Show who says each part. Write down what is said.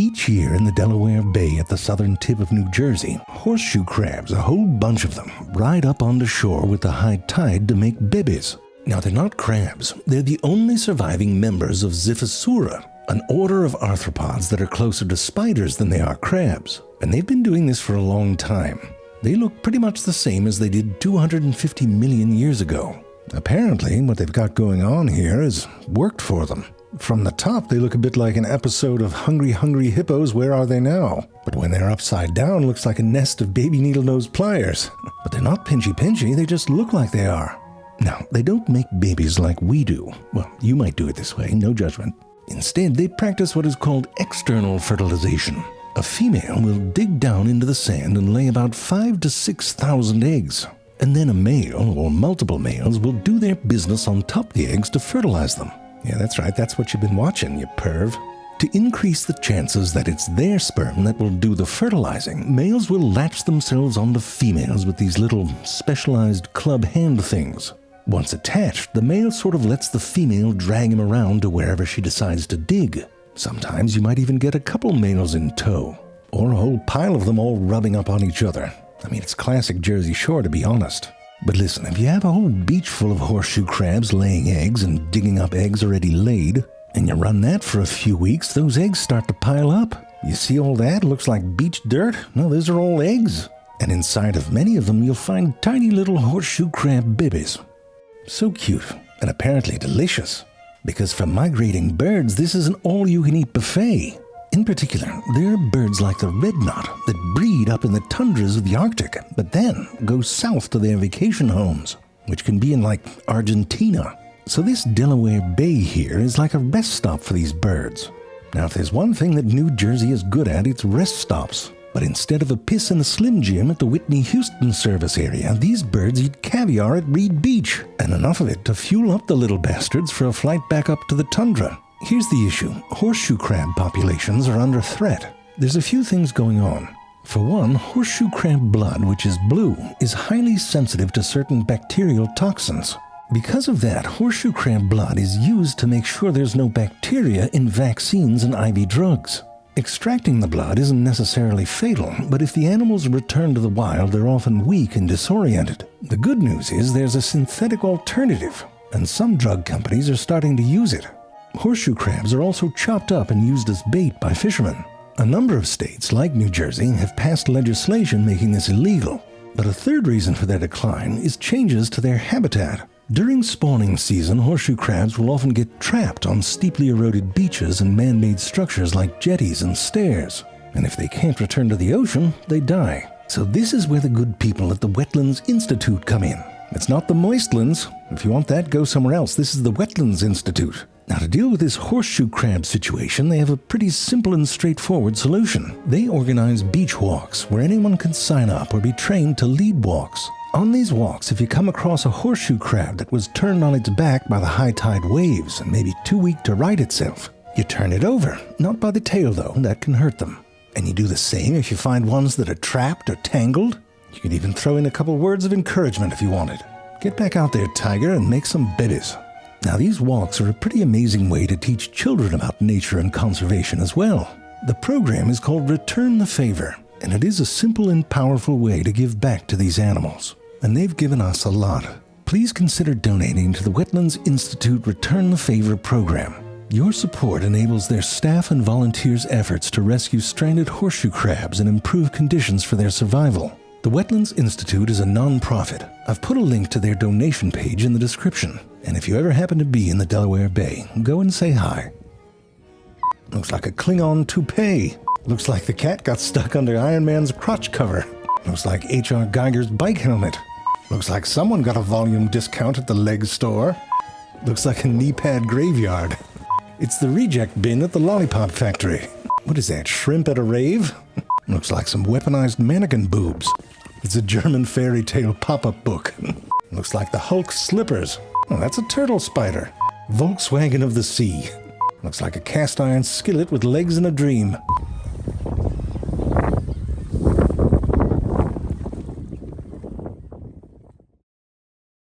Speaker 1: Each year in the Delaware Bay at the southern tip of New Jersey, horseshoe crabs, a whole bunch of them, ride up onto shore with the high tide to make babies. Now, they're not crabs. They're the only surviving members of Xiphosaura, an order of arthropods that are closer to spiders than they are crabs. And they've been doing this for a long time. They look pretty much the same as they did 250 million years ago. Apparently, what they've got going on here has worked for them. From the top, they look a bit like an episode of Hungry Hungry Hippos, Where Are They Now? But when they're upside down, it looks like a nest of baby needle-nose pliers. But they're not pinchy-pinchy, they just look like they are. Now, they don't make babies like we do. Well, you might do it this way, no judgment. Instead, they practice what is called external fertilization. A female will dig down into the sand and lay about 5,000 to 6,000 eggs. And then a male, or multiple males, will do their business on top of the eggs to fertilize them. Yeah, that's right, that's what you've been watching, you perv. To increase the chances that it's their sperm that will do the fertilizing, males will latch themselves onto females with these little specialized club hand things. Once attached, the male sort of lets the female drag him around to wherever she decides to dig. Sometimes you might even get a couple males in tow, or a whole pile of them all rubbing up on each other. I mean, it's classic Jersey Shore, to be honest. But listen, if you have a whole beach full of horseshoe crabs laying eggs and digging up eggs already laid, and you run that for a few weeks, those eggs start to pile up. You see all that? Looks like beach dirt? No, those are all eggs. And inside of many of them, you'll find tiny little horseshoe crab babies. So cute, and apparently delicious. Because for migrating birds, this is an all-you-can-eat buffet. In particular, there are birds like the red knot that breed up in the tundras of the Arctic, but then go south to their vacation homes, which can be in like Argentina. So this Delaware Bay here is like a rest stop for these birds. Now, if there's one thing that New Jersey is good at, it's rest stops. But instead of a piss in a Slim Jim at the Whitney Houston service area, these birds eat caviar at Reed Beach, and enough of it to fuel up the little bastards for a flight back up to the tundra. Here's the issue. Horseshoe crab populations are under threat. There's a few things going on. For one, horseshoe crab blood, which is blue, is highly sensitive to certain bacterial toxins. Because of that, horseshoe crab blood is used to make sure there's no bacteria in vaccines and IV drugs. Extracting the blood isn't necessarily fatal, but if the animals return to the wild, they're often weak and disoriented. The good news is there's a synthetic alternative, and some drug companies are starting to use it. Horseshoe crabs are also chopped up and used as bait by fishermen. A number of states, like New Jersey, have passed legislation making this illegal. But a third reason for their decline is changes to their habitat. During spawning season, horseshoe crabs will often get trapped on steeply eroded beaches and man-made structures like jetties and stairs. And if they can't return to the ocean, they die. So this is where the good people at the Wetlands Institute come in. It's not the Moistlands. If you want that, go somewhere else. This is the Wetlands Institute. Now, to deal with this horseshoe crab situation, they have a pretty simple and straightforward solution. They organize beach walks where anyone can sign up or be trained to lead walks. On these walks, if you come across a horseshoe crab that was turned on its back by the high tide waves and maybe too weak to right itself, you turn it over. Not by the tail, though. That can hurt them. And you do the same if you find ones that are trapped or tangled. You could even throw in a couple words of encouragement if you wanted. Get back out there, tiger, and make some babies. Now, these walks are a pretty amazing way to teach children about nature and conservation as well. The program is called Return the Favor, and it is a simple and powerful way to give back to these animals. And they've given us a lot. Please consider donating to the Wetlands Institute Return the Favor program. Your support enables their staff and volunteers' efforts to rescue stranded horseshoe crabs and improve conditions for their survival. The Wetlands Institute is a non-profit. I've put a link to their donation page in the description. And if you ever happen to be in the Delaware Bay, go and say hi. Looks like a Klingon toupee. Looks like the cat got stuck under Iron Man's crotch cover. Looks like H.R. Geiger's bike helmet. Looks like someone got a volume discount at the leg store. Looks like a knee pad graveyard. It's the reject bin at the lollipop factory. What is that, shrimp at a rave? Looks like some weaponized mannequin boobs. It's a German fairy tale pop-up book. Looks like the Hulk slippers. Oh, that's a turtle spider. Volkswagen of the sea. Looks like a cast iron skillet with legs and a dream.